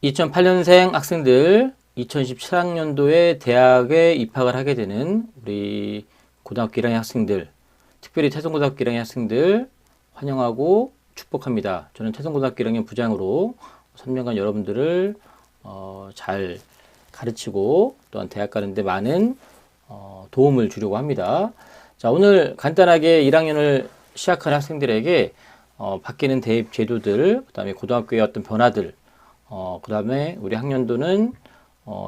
2008년생 학생들 2017학년도에 대학에 입학을 하게 되는 우리 고등학교 1학년 학생들, 특별히 태성고등학교 1학년 학생들 환영하고 축복합니다. 저는 태성고등학교 1학년 부장으로 3년간 여러분들을 잘 가르치고 또한 대학 가는데 많은 도움을 주려고 합니다. 자, 오늘 간단하게 1학년을 시작한 학생들에게 바뀌는 대입 제도들, 그 다음에 고등학교의 어떤 변화들, 그 다음에 우리 학년도는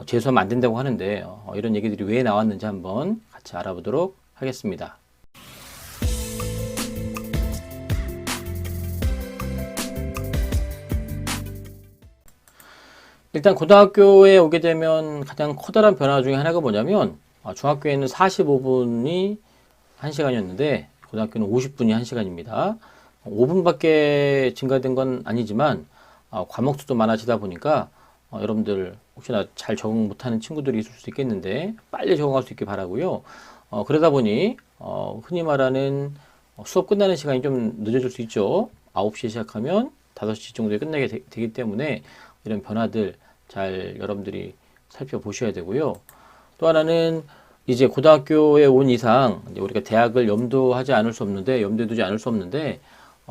재수하면 안 된다고 하는데 이런 얘기들이 왜 나왔는지 한번 같이 알아보도록 하겠습니다. 일단 고등학교에 오게 되면 가장 커다란 변화 중에 하나가 뭐냐면 중학교에는 45분이 1시간이었는데 고등학교는 50분이 1시간입니다. 5분밖에 증가된 건 아니지만 과목 수도 많아지다 보니까 여러분들 혹시나 잘 적응 못하는 친구들이 있을 수 있겠는데 빨리 적응할 수 있길 바라고요. 그러다 보니 흔히 말하는 수업 끝나는 시간이 좀 늦어질 수 있죠. 9시에 시작하면 5시 정도에 끝나게 되기 때문에 이런 변화들 잘 여러분들이 살펴보셔야 되고요. 또 하나는 이제 고등학교에 온 이상 이제 우리가 대학을 염두에 두지 않을 수 없는데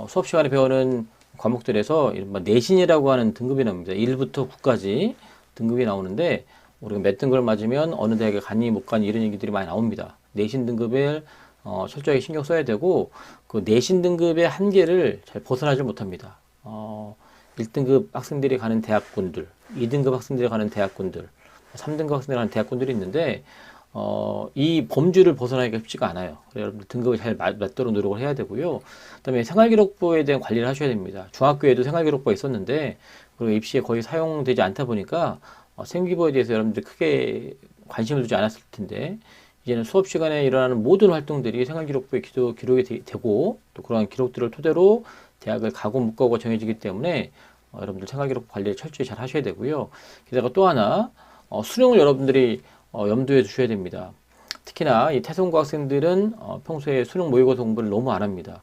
수업 시간에 배우는 과목들에서 이른바 내신이라고 하는 등급이 나옵니다. 1부터 9까지 등급이 나오는데 우리가 몇 등급을 맞으면 어느 대학에 가니 못 가니 이런 얘기들이 많이 나옵니다. 내신 등급을 철저하게 신경 써야 되고 그 내신 등급의 한계를 잘 벗어나지 못합니다. 1등급 학생들이 가는 대학군들, 2등급 학생들이 가는 대학군들, 3등급 학생들이 가는 대학군들이 있는데 이 범주를 벗어나기가 쉽지가 않아요. 여러분들 등급을 잘 맞도록 노력을 해야 되고요. 그다음에 생활기록부에 대한 관리를 하셔야 됩니다. 중학교에도 생활기록부가 있었는데 그리고 입시에 거의 사용되지 않다 보니까 생기부에 대해서 여러분들 크게 관심을 두지 않았을 텐데 이제는 수업 시간에 일어나는 모든 활동들이 생활기록부에 기록이 되고 또 그러한 기록들을 토대로 대학을 가고 못 가고 정해지기 때문에 여러분들 생활기록 관리를 철저히 잘 하셔야 되고요. 게다가 또 하나 수능을 여러분들이 염두에 두셔야 됩니다. 특히나 이 태성고 학생들은 평소에 수능 모의고사 공부를 너무 안 합니다.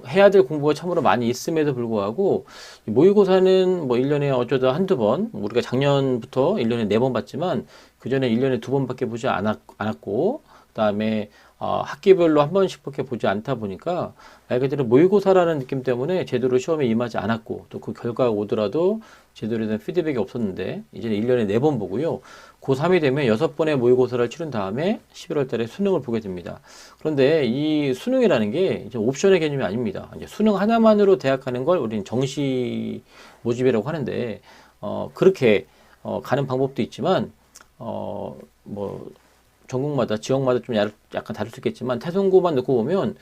해야 될 공부가 참으로 많이 있음에도 불구하고 모의고사는 뭐 1년에 어쩌다 한두 번, 우리가 작년부터 1년에 4번 봤지만 그 전에 1년에 2번밖에 보지 않았고 그 다음에 학기별로 한 번씩밖에 보지 않다 보니까 말 그대로 모의고사라는 느낌 때문에 제대로 시험에 임하지 않았고 또 그 결과가 오더라도 제대로 된 피드백이 없었는데 이제는 1년에 4번 보고요. 고3이 되면 6번의 모의고사를 치른 다음에 11월 달에 수능을 보게 됩니다. 그런데 이 수능이라는 게 이제 옵션의 개념이 아닙니다. 이제 수능 하나만으로 대학 가는 걸 우리는 정시 모집이라고 하는데 그렇게 가는 방법도 있지만 뭐 전국마다 지역마다 좀 약간 다를 수 있겠지만 태성고만 놓고 보면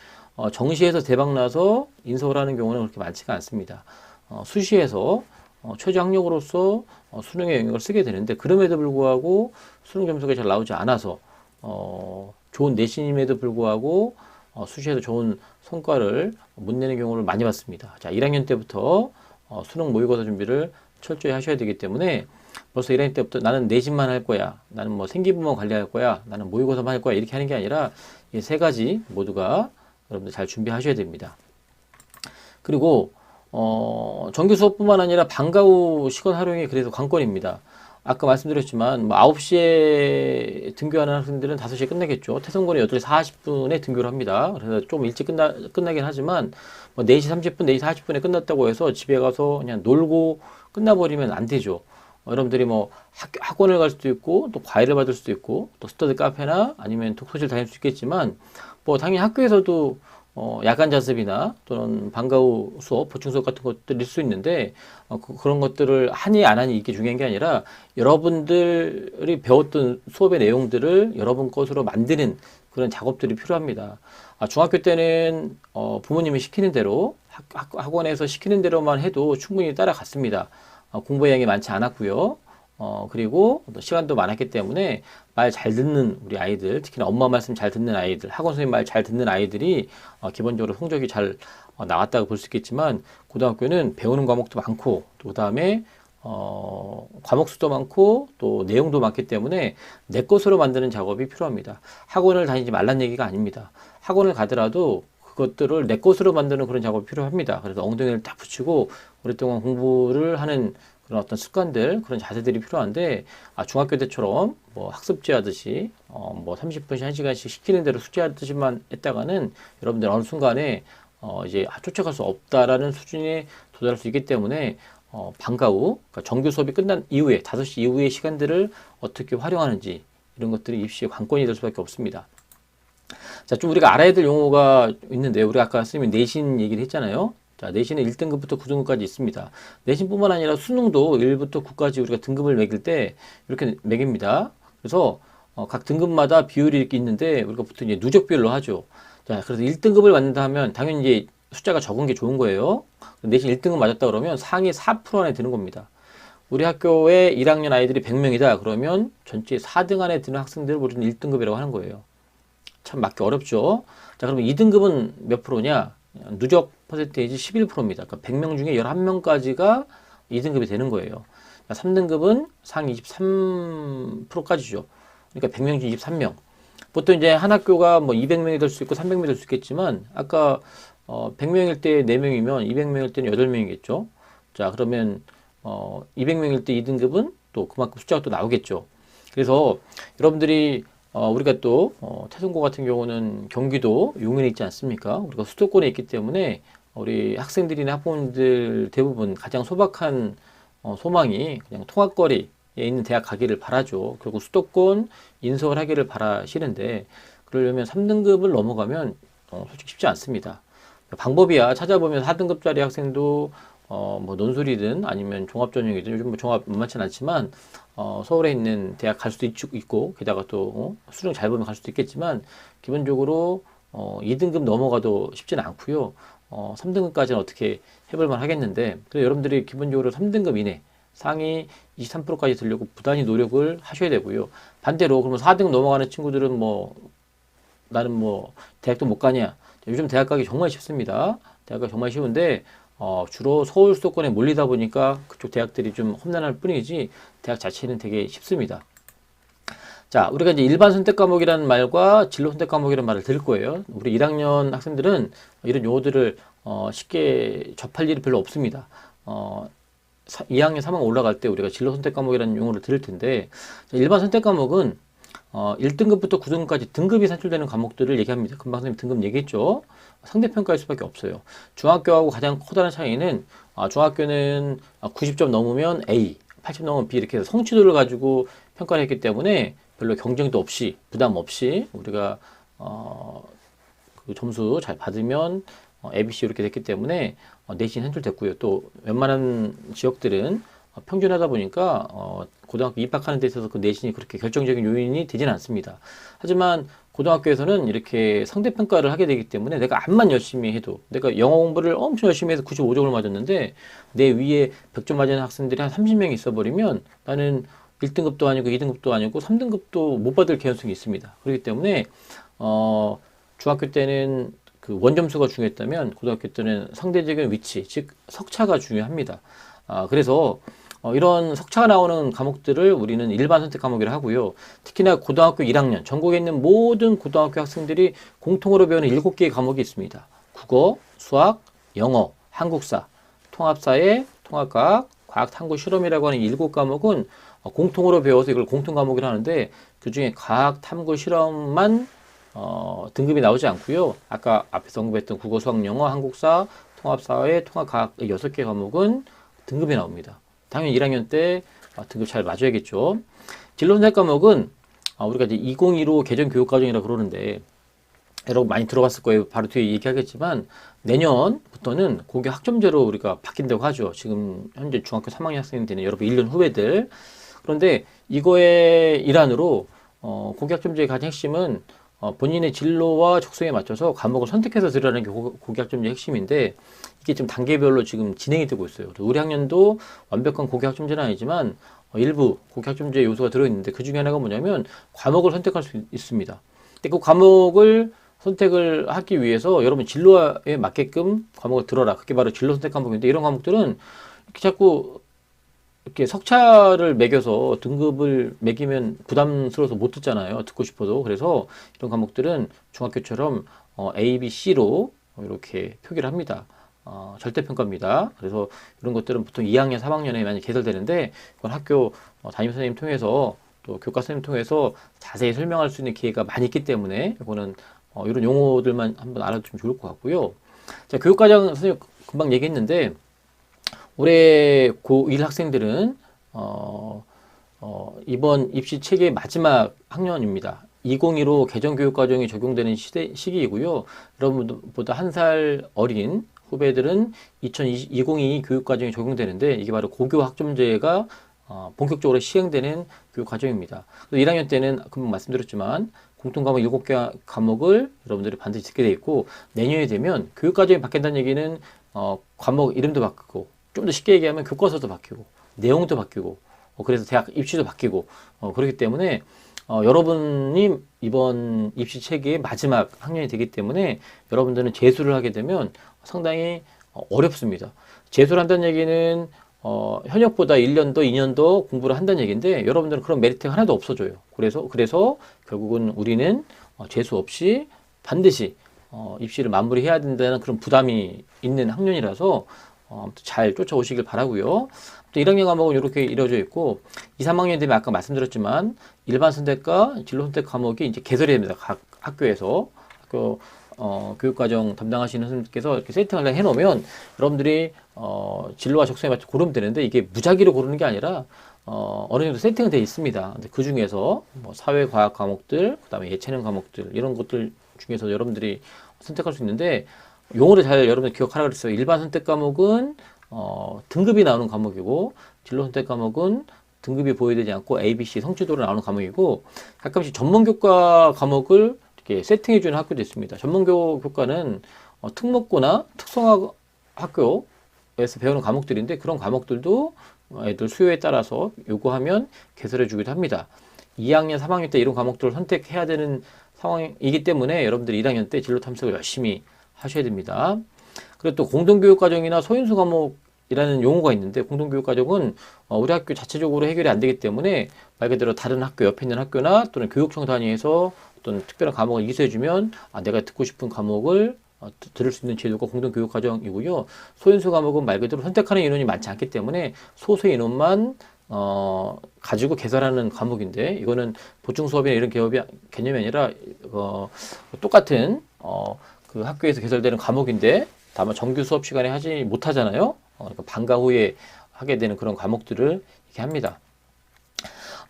정시에서 대박 나서 인서울 하는 경우는 그렇게 많지가 않습니다. 수시에서 최저 학력으로서 수능의 영역을 쓰게 되는데 그럼에도 불구하고 수능 점수가 잘 나오지 않아서 좋은 내신임에도 불구하고 수시에서 좋은 성과를 못 내는 경우를 많이 봤습니다. 자, 1학년 때부터 수능 모의고사 준비를 철저히 하셔야 되기 때문에 벌써 1학년 때부터 나는 내신만 할 거야, 나는 뭐 생기부만 관리할 거야, 나는 모의고사만 할 거야 이렇게 하는 게 아니라 이 세 가지 모두가 여러분들 잘 준비하셔야 됩니다. 그리고 정규 수업뿐만 아니라 방과 후 시간 활용이 그래서 관건입니다. 아까 말씀드렸지만 뭐 9시에 등교하는 학생들은 5시에 끝나겠죠. 태성고는 8시 40분에 등교를 합니다. 그래서 좀 일찍 끝나긴 하지만 뭐 4시 30분, 4시 40분에 끝났다고 해서 집에 가서 그냥 놀고 끝나버리면 안 되죠. 여러분들이 뭐 학원을 갈 수도 있고 또 과외를 받을 수도 있고 또 스터디 카페나 아니면 독서실 다닐 수 있겠지만 뭐 당연히 학교에서도 야간 자습이나 또는 방과 후 수업, 보충 수업 같은 것들일 수 있는데 그런 것들을 하니 안 하니 이게 중요한 게 아니라 여러분들이 배웠던 수업의 내용들을 여러분 것으로 만드는 그런 작업들이 필요합니다. 중학교 때는 부모님이 시키는 대로 학원에서 시키는 대로만 해도 충분히 따라갔습니다. 공부 양이 많지 않았고요. 그리고 또 시간도 많았기 때문에 말 잘 듣는 우리 아이들, 특히나 엄마 말씀 잘 듣는 아이들, 학원 선생님 말 잘 듣는 아이들이 기본적으로 성적이 잘 나왔다고 볼 수 있겠지만 고등학교는 배우는 과목도 많고 또 그다음에 과목 수도 많고 또 내용도 많기 때문에 내 것으로 만드는 작업이 필요합니다. 학원을 다니지 말란 얘기가 아닙니다. 학원을 가더라도 그것들을 내 것으로 만드는 그런 작업이 필요합니다. 그래서 엉덩이를 딱 붙이고 오랫동안 공부를 하는 그런 어떤 습관들, 그런 자세들이 필요한데, 중학교 때처럼 뭐 학습제 하듯이, 뭐 30분씩 1시간씩 시키는 대로 숙제하듯이만 했다가는 여러분들 어느 순간에, 이제 쫓아갈 수 없다라는 수준에 도달할 수 있기 때문에, 방과 후, 그러니까 정규 수업이 끝난 이후에, 5시 이후의 시간들을 어떻게 활용하는지, 이런 것들이 입시의 관건이 될 수밖에 없습니다. 자, 좀 우리가 알아야 될 용어가 있는데, 우리가 아까 선생님이 내신 얘기를 했잖아요. 자, 내신은 1등급부터 9등급까지 있습니다. 내신뿐만 아니라 수능도 1부터 9까지 우리가 등급을 매길 때 이렇게 매깁니다. 그래서 각 등급마다 비율이 이렇게 있는데 우리가 보통 이제 누적 비율로 하죠. 자, 그래서 1등급을 맞는다 하면 당연히 이제 숫자가 적은 게 좋은 거예요. 내신 1등급 맞았다 그러면 상위 4% 안에 드는 겁니다. 우리 학교에 1학년 아이들이 100명이다 그러면 전체 4등 안에 드는 학생들을 우리는 1등급이라고 하는 거예요. 참 맞기 어렵죠. 자, 그러면 2등급은 몇 프로냐? 누적 퍼센테이지 11%입니다. 그러니까 100명 중에 11명까지가 2등급이 되는 거예요. 3등급은 상위 23%까지죠. 그러니까 100명 중 23명. 보통 이제 한 학교가 뭐 200명이 될 수 있고 300명이 될 수 있겠지만 아까 100명일 때 4명이면 200명일 때는 8명이겠죠. 자, 그러면 200명일 때 2등급은 또 그만큼 숫자가 또 나오겠죠. 그래서 여러분들이 우리가 또 태성고 같은 경우는 경기도 용인에 있지 않습니까? 우리가 수도권에 있기 때문에 우리 학생들이나 학부모님들 대부분 가장 소박한 소망이 그냥 통학거리에 있는 대학 가기를 바라죠. 결국 수도권 인서울 하기를 바라시는데 그러려면 3등급을 넘어가면 솔직히 쉽지 않습니다. 방법이야 찾아보면 4등급짜리 학생도 뭐 논술이든 아니면 종합전형이든 요즘 뭐 종합 만만치 않지만 서울에 있는 대학 갈 수도 있고 게다가 또 수능 잘 보면 갈 수도 있겠지만 기본적으로 2등급 넘어가도 쉽지는 않고요. 3등급까지는 어떻게 해볼만 하겠는데 그래서 여러분들이 기본적으로 3등급 이내 상위 23%까지 들려고 부단히 노력을 하셔야 되고요. 반대로 그러면 4등 넘어가는 친구들은 뭐 나는 뭐 대학도 못 가냐? 요즘 대학 가기 정말 쉽습니다. 대학 가기 정말 쉬운데 주로 서울 수도권에 몰리다 보니까 그쪽 대학들이 좀 험난할 뿐이지 대학 자체는 되게 쉽습니다. 자, 우리가 이제 일반 선택 과목이라는 말과 진로 선택 과목이라는 말을 들을 거예요. 우리 1학년 학생들은 이런 용어들을 쉽게 접할 일이 별로 없습니다. 2학년 3학년 올라갈 때 우리가 진로 선택 과목이라는 용어를 들을 텐데 일반 선택 과목은 1등급부터 9등급까지 등급이 산출되는 과목들을 얘기합니다. 금방 선생님 등급 얘기했죠. 상대평가일 수밖에 없어요. 중학교하고 가장 커다란 차이는 중학교는 90점 넘으면 A, 80 넘으면 B 이렇게 해서 성취도를 가지고 평가를 했기 때문에 별로 경쟁도 없이 부담 없이 우리가 그 점수 잘 받으면 ABC 이렇게 됐기 때문에 내신 산출됐고요. 또 웬만한 지역들은 평준하다 보니까 고등학교 입학하는 데 있어서 그 내신이 그렇게 결정적인 요인이 되지는 않습니다. 하지만 고등학교에서는 이렇게 상대평가를 하게 되기 때문에 내가 암만 열심히 해도 내가 영어 공부를 엄청 열심히 해서 95점을 맞았는데 내 위에 100점 맞은 학생들이 한 30명이 있어버리면 나는 1등급도 아니고 2등급도 아니고 3등급도 못 받을 개연성이 있습니다. 그렇기 때문에 중학교 때는 그 원점수가 중요했다면 고등학교 때는 상대적인 위치, 즉 석차가 중요합니다. 그래서 이런 석차가 나오는 과목들을 우리는 일반 선택 과목이라 하고요. 특히나 고등학교 1학년, 전국에 있는 모든 고등학교 학생들이 공통으로 배우는 7개의 과목이 있습니다. 국어, 수학, 영어, 한국사, 통합사회, 통합과학, 과학, 탐구, 실험이라고 하는 7과목은 공통으로 배워서 이걸 공통 과목이라 하는데 그 중에 과학, 탐구, 실험만 등급이 나오지 않고요. 아까 앞에서 언급했던 국어, 수학, 영어, 한국사, 통합사회, 통합과학 6개 과목은 등급이 나옵니다. 당연히 1학년 때 등급 잘 맞아야겠죠. 진로선택 과목은 우리가 이제 2015 개정교육과정이라고 그러는데 여러분 많이 들어봤을 거예요. 바로 뒤에 얘기하겠지만 내년부터는 고교 학점제로 우리가 바뀐다고 하죠. 지금 현재 중학교 3학년 학생이 되는 여러분 1년 후배들. 그런데 이거의 일환으로 고교 학점제의 가장 핵심은 본인의 진로와 적성에 맞춰서 과목을 선택해서 들으라는 게 고교 학점제의 핵심인데 이게 좀 단계별로 지금 진행이 되고 있어요. 우리 학년도 완벽한 고교 학점제는 아니지만 일부 고교 학점제 요소가 들어있는데 그 중에 하나가 뭐냐면 과목을 선택할 수 있습니다. 근데 그 과목을 선택을 하기 위해서 여러분 진로에 맞게끔 과목을 들어라. 그게 바로 진로 선택 과목인데 이런 과목들은 이렇게 자꾸 이렇게 석차를 매겨서 등급을 매기면 부담스러워서 못 듣잖아요. 듣고 싶어도. 그래서 이런 과목들은 중학교처럼 A, B, C로 이렇게 표기를 합니다. 절대평가입니다. 그래서 이런 것들은 보통 2학년, 3학년에 많이 개설되는데 그건 학교 담임 선생님 통해서 또 교과 선생님 통해서 자세히 설명할 수 있는 기회가 많이 있기 때문에 이거는 이런 용어들만 한번 알아두면 좋을 것 같고요. 자, 교육과정 선생님 금방 얘기했는데 올해 고1 학생들은 이번 입시 체계 마지막 학년입니다. 2015 개정교육과정이 적용되는 시기이고요. 여러분보다 한 살 어린 후배들은 2022 교육과정이 적용되는데 이게 바로 고교 학점제가 본격적으로 시행되는 교육과정입니다. 1학년 때는 금방 말씀드렸지만 공통과목 7개 과목을 여러분들이 반드시 듣게 돼 있고 내년이 되면 교육과정이 바뀐다는 얘기는 과목 이름도 바뀌고 좀 더 쉽게 얘기하면 교과서도 바뀌고 내용도 바뀌고 그래서 대학 입시도 바뀌고 그렇기 때문에 여러분이 이번 입시 체계의 마지막 학년이 되기 때문에 여러분들은 재수를 하게 되면 상당히 어렵습니다. 재수를 한다는 얘기는 현역보다 1년 더, 2년 더 공부를 한다는 얘기인데 여러분들은 그런 메리트가 하나도 없어져요. 그래서 결국은 우리는 재수 없이 반드시 입시를 마무리해야 된다는 그런 부담이 있는 학년이라서 잘 쫓아오시길 바라고요. 또 1학년 과목은 이렇게 이루어져 있고 2, 3학년 되면 아까 말씀드렸지만 일반 선택과 진로 선택 과목이 이제 개설이 됩니다. 각 학교에서 교육과정 담당하시는 선생님께서 이렇게 세팅을 해놓으면 여러분들이 진로와 적성에 맞춰 고르면 되는데 이게 무작위로 고르는 게 아니라 어느 정도 세팅은 되어 있습니다. 근데 그 중에서 뭐 사회과학 과목들, 그다음에 예체능 과목들 이런 것들 중에서 여러분들이 선택할 수 있는데 용어를 잘 여러분 기억하라 그랬어요. 일반 선택 과목은 등급이 나오는 과목이고 진로 선택 과목은 등급이 보여되지 않고 A, B, C 성취도로 나오는 과목이고 가끔씩 전문교과 과목을 이렇게 세팅해주는 학교도 있습니다. 전문교과는 특목고나 특성화 학교에서 배우는 과목들인데 그런 과목들도 애들 수요에 따라서 요구하면 개설해주기도 합니다. 2학년, 3학년 때 이런 과목들을 선택해야 되는 상황이기 때문에 여러분들이 1학년 때 진로 탐색을 열심히 하셔야 됩니다. 그리고 또 공동교육과정이나 소인수 과목이라는 용어가 있는데 공동교육과정은 우리 학교 자체적으로 해결이 안 되기 때문에 말 그대로 다른 학교 옆에 있는 학교나 또는 교육청 단위에서 어떤 특별한 과목을 이수해주면 내가 듣고 싶은 과목을 들을 수 있는 제도가 공동교육과정이고요. 소인수 과목은 말 그대로 선택하는 인원이 많지 않기 때문에 소수의 인원만 가지고 개설하는 과목인데 이거는 보충 수업이나 이런 개념이 아니라 똑같은 그 학교에서 개설되는 과목인데 다만 정규 수업 시간에 하지 못하잖아요. 그러니까 방과 후에 하게 되는 그런 과목들을 이렇게 합니다.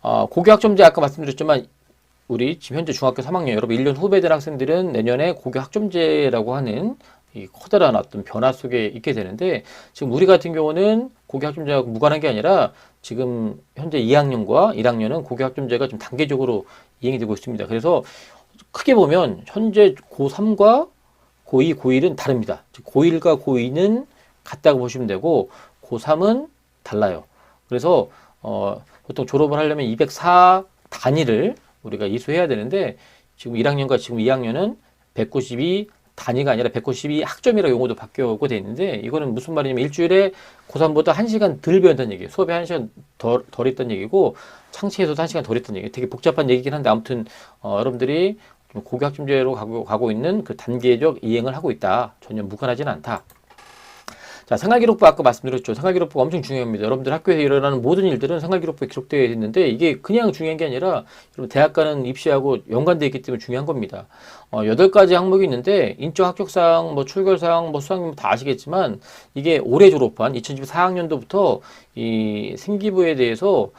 고교 학점제 아까 말씀드렸지만 우리 지금 현재 중학교 3학년 여러분 1년 후배들 학생들은 내년에 고교 학점제라고 하는 이 커다란 어떤 변화 속에 있게 되는데 지금 우리 같은 경우는 고교 학점제하고 무관한 게 아니라 지금 현재 2학년과 1학년은 고교 학점제가 좀 단계적으로 이행이 되고 있습니다. 그래서 크게 보면 현재 고3과 고2, 고1은 다릅니다. 고1과 고2는 같다고 보시면 되고 고3은 달라요. 그래서 보통 졸업을 하려면 204 단위를 우리가 이수해야 되는데 지금 1학년과 지금 2학년은 192 단위가 아니라 192 학점이라고 용어도 바뀌고 돼 있는데 이거는 무슨 말이냐면 일주일에 고3보다 1시간 덜 배운다는 얘기예요. 수업에 1시간 덜 했다는 얘기고 창치에서도 1시간 덜 했다는 얘기예요. 되게 복잡한 얘기긴 한데 아무튼 여러분들이 고교 학점제로 가고 있는 그 단계적 이행을 하고 있다. 전혀 무관하지는 않다. 자, 생활기록부 아까 말씀드렸죠. 생활기록부가 엄청 중요합니다. 여러분들 학교에서 일어나는 모든 일들은 생활기록부에 기록되어 있는데 이게 그냥 중요한 게 아니라 여러분 대학 가는 입시하고 연관되어 있기 때문에 중요한 겁니다. 8가지 항목이 있는데 인적 합격사항, 뭐 출결사항, 뭐 수학님 다 아시겠지만 이게 올해 졸업한 2024학년도부터 이 생기부에 대해서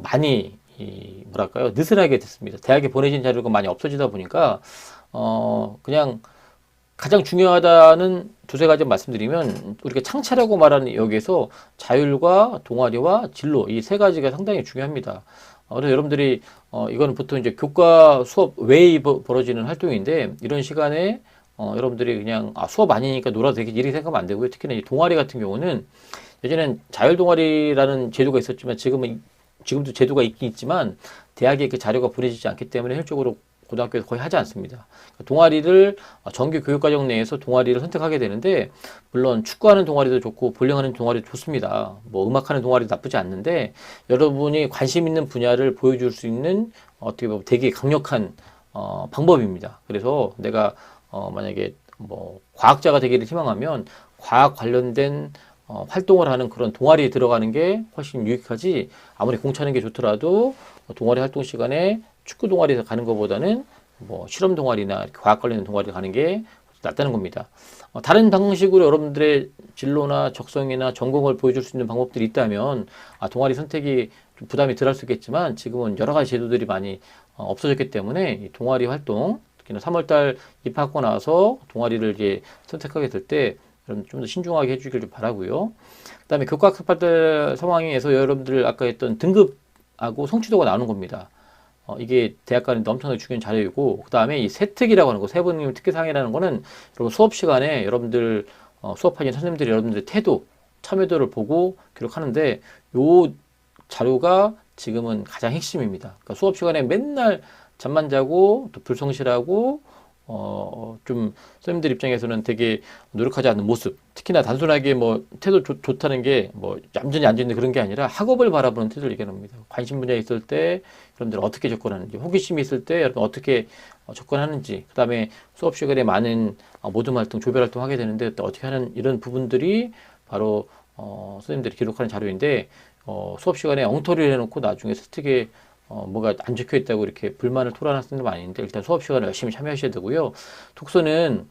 많이 뭐랄까요 느슨하게 됐습니다. 대학에 보내진 자료가 많이 없어지다 보니까 그냥 가장 중요하다는 두세 가지 말씀드리면 우리가 창차라고 말하는 여기에서 자율과 동아리와 진로 이 세 가지가 상당히 중요합니다. 그래서 여러분들이 이거는 보통 이제 교과 수업 외에 벌어지는 활동인데 이런 시간에 여러분들이 그냥 수업 아니니까 놀아도 되겠지 이렇게 생각하면 안 되고요. 특히나 이 동아리 같은 경우는 예전엔 자율 동아리라는 제도가 있었지만 지금도 제도가 있긴 있지만 대학에 그 자료가 보내지지 않기 때문에 현실적으로 고등학교에서 거의 하지 않습니다. 동아리를 정규 교육과정 내에서 동아리를 선택하게 되는데 물론 축구하는 동아리도 좋고 볼링하는 동아리도 좋습니다. 뭐 음악하는 동아리도 나쁘지 않는데 여러분이 관심 있는 분야를 보여줄 수 있는 어떻게 보면 되게 강력한 방법입니다. 그래서 내가 만약에 뭐 과학자가 되기를 희망하면 과학 관련된 활동을 하는 그런 동아리에 들어가는 게 훨씬 유익하지, 아무리 공차는 게 좋더라도 동아리 활동 시간에 축구 동아리에서 가는 것보다는 뭐 실험 동아리나 이렇게 과학 관련 동아리 가는 게 낫다는 겁니다. 다른 방식으로 여러분들의 진로나 적성이나 전공을 보여줄 수 있는 방법들이 있다면 동아리 선택이 좀 부담이 덜 할 수 있겠지만, 지금은 여러 가지 제도들이 많이 없어졌기 때문에 이 동아리 활동, 특히나 3월달 입학하고 나서 동아리를 이제 선택하게 될 때 좀 더 신중하게 해주길 좀 바라고요. 그다음에 교과 학습할 상황에서 여러분들 아까 했던 등급하고 성취도가 나오는 겁니다. 이게 대학 간에 엄청나게 중요한 자료이고, 그 다음에 이 세특이라고 하는 거, 세부님 특기사항이라는 거는 여러분 수업 시간에 여러분들 수업하는 선생님들이 여러분들의 태도, 참여도를 보고 기록하는데, 요 자료가 지금은 가장 핵심입니다. 그러니까 수업 시간에 맨날 잠만 자고 또 불성실하고 좀 선생님들 입장에서는 되게 노력하지 않는 모습, 특히나 단순하게 뭐 태도 좋다는 게 뭐 얌전히 앉아있는 그런 게 아니라 학업을 바라보는 태도를 얘기하는 겁니다. 관심 분야에 있을 때 여러분들 어떻게 접근하는지, 호기심이 있을 때 여러분 어떻게 접근하는지, 그 다음에 수업 시간에 많은 모둠 활동, 조별 활동 하게 되는데 또 어떻게 하는, 이런 부분들이 바로 선생님들이 기록하는 자료인데, 수업 시간에 엉터리를 해놓고 나중에 스틱에 뭐가 안 적혀 있다고 이렇게 불만을 토로하는 선생님 아닌데, 일단 수업 시간에 열심히 참여하셔야 되고요. 독서는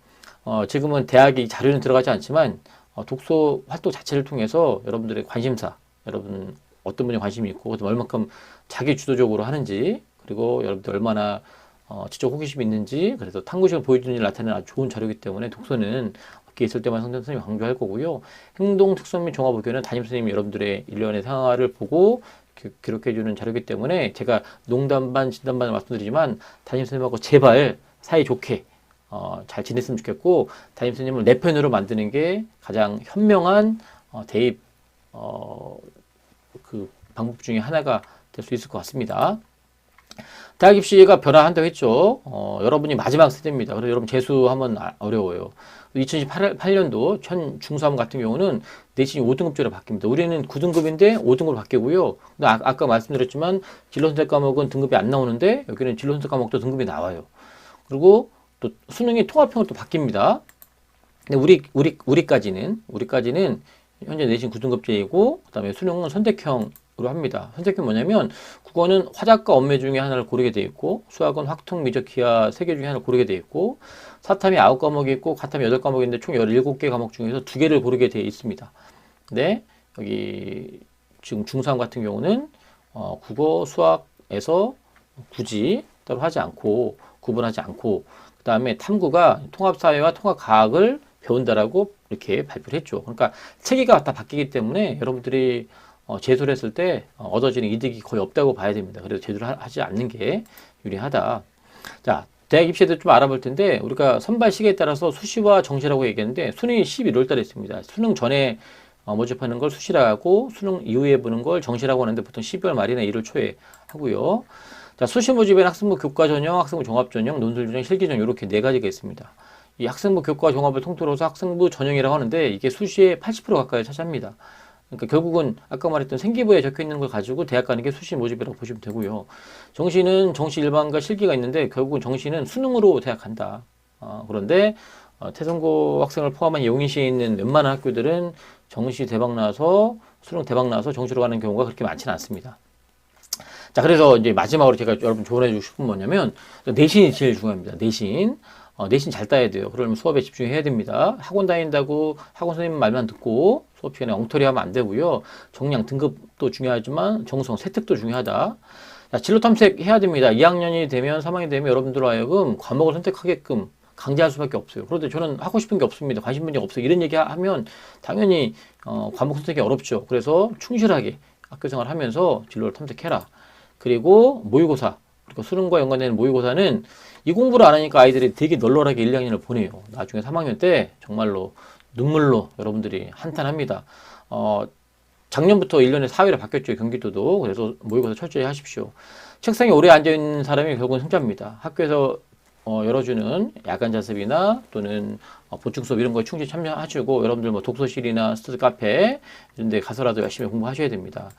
지금은 대학이 자료는 들어가지 않지만 독서 활동 자체를 통해서 여러분들의 관심사, 여러분 어떤 분에 관심이 있고 얼마큼 자기 주도적으로 하는지, 그리고 여러분들 얼마나 지적 호기심이 있는지, 그래서 탐구심을 보여주는 일 나타내는 아주 좋은 자료이기 때문에 독서는 기회 있을 때만 선생님이 강조할 거고요. 행동 특성 및 종합 의견은 담임 선생님이 여러분들의 일련의 생활을 보고 기록해주는 자료이기 때문에, 제가 농담 반 진담 반 말씀드리지만 담임 선생님하고 제발 사이 좋게 잘 지냈으면 좋겠고, 담임 선생님을 내 편으로 만드는 게 가장 현명한 대입 그 방법 중에 하나가 될 수 있을 것 같습니다. 대학 입시가 변화한다고 했죠. 여러분이 마지막 세대입니다. 그래서 여러분 재수하면 어려워요. 2018년도 중3 같은 경우는 내신이 5등급제로 바뀝니다. 우리는 9등급인데 5등급으로 바뀌고요. 아까 말씀드렸지만 진로선택 과목은 등급이 안 나오는데, 여기는 진로선택 과목도 등급이 나와요. 그리고 또 수능이 통합형으로 또 바뀝니다. 근데 우리까지는 현재 내신 9등급제이고, 그다음에 수능은 선택형으로 합니다. 선택형 뭐냐면, 국어는 화작과 언매 중에 하나를 고르게 돼 있고, 수학은 확통, 미적, 기하 3개 중에 하나를 고르게 돼 있고, 사탐이 9과목이 있고 가탐이 8과목인데 총 17개 과목 중에서 2개를 고르게 돼 있습니다. 근데 여기 지금 중3 같은 경우는 국어, 수학에서 굳이 따로 하지 않고, 구분하지 않고, 그 다음에 탐구가 통합사회와 통합과학을 배운다라고 이렇게 발표를 했죠. 그러니까 체계가 다 바뀌기 때문에 여러분들이 재수를 했을 때 얻어지는 이득이 거의 없다고 봐야 됩니다. 그래서 재수를 하지 않는 게 유리하다. 자, 대학 입시에 대해서 좀 알아볼 텐데, 우리가 선발 시기에 따라서 수시와 정시라고 얘기했는데, 수능이 11월 달에 있습니다. 수능 전에 모집하는 걸 수시라고, 수능 이후에 보는 걸 정시라고 하는데 보통 12월 말이나 1월 초에 하고요. 자, 수시 모집에는 학생부 교과 전형, 학생부 종합 전형, 논술 전형, 실기 전형, 이렇게 4가지가 있습니다. 이 학생부 교과 종합을 통틀어서 학생부 전형이라고 하는데, 이게 수시의 80% 가까이 차지합니다. 그러니까 결국은 아까 말했던 생기부에 적혀 있는 걸 가지고 대학 가는 게 수시 모집이라고 보시면 되고요. 정시는 정시 일반과 실기가 있는데, 결국은 정시는 수능으로 대학 간다. 그런데 태성고 학생을 포함한 용인시에 있는 웬만한 학교들은 정시 대박 나서, 수능 대박 나서 정시로 가는 경우가 그렇게 많지는 않습니다. 자, 그래서 이제 마지막으로 제가 여러분 조언해 주고 싶은 건 뭐냐면, 내신이 제일 중요합니다. 내신 잘 따야 돼요. 그러면 수업에 집중해야 됩니다. 학원 다닌다고 학원 선생님 말만 듣고 수업 시간에 엉터리 하면 안 되고요. 정량 등급도 중요하지만 정성, 세특도 중요하다. 자, 진로 탐색해야 됩니다. 2학년이 되면 3학년이 되면 여러분들로 하여금 과목을 선택하게끔 강제할 수밖에 없어요. 그런데 저는 하고 싶은 게 없습니다. 관심 분야가 없어요. 이런 얘기 하면 당연히 과목 선택이 어렵죠. 그래서 충실하게 학교 생활을 하면서 진로를 탐색해라. 그리고 모의고사, 그리고 수능과 연관되는 모의고사는 이 공부를 안 하니까 아이들이 되게 널널하게 1, 2학년을 보내요. 나중에 3학년 때 정말로 눈물로 여러분들이 한탄합니다. 작년부터 1년에 4회로 바뀌었죠. 경기도도. 그래서 모의고사 철저히 하십시오. 책상에 오래 앉아있는 사람이 결국은 승자입니다. 학교에서 열어주는 야간 자습이나 또는 보충 수업 이런 거에 충실히 참여하시고, 여러분들 뭐 독서실이나 스터디 카페 이런 데 가서라도 열심히 공부하셔야 됩니다.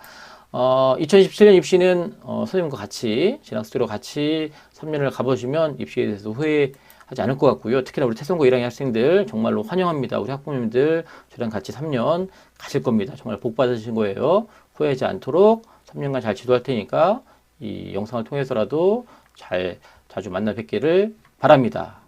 2017년 입시는 선생님과 같이 진학스트로 같이 3년을 가보시면 입시에 대해서 후회하지 하지 않을 것 같고요. 특히나 우리 태성고 1학년 학생들 정말로 환영합니다. 우리 학부모님들 저랑 같이 3년 가실 겁니다. 정말 복 받으신 거예요. 후회하지 않도록 3년간 잘 지도할 테니까 이 영상을 통해서라도 잘 자주 만나 뵙기를 바랍니다.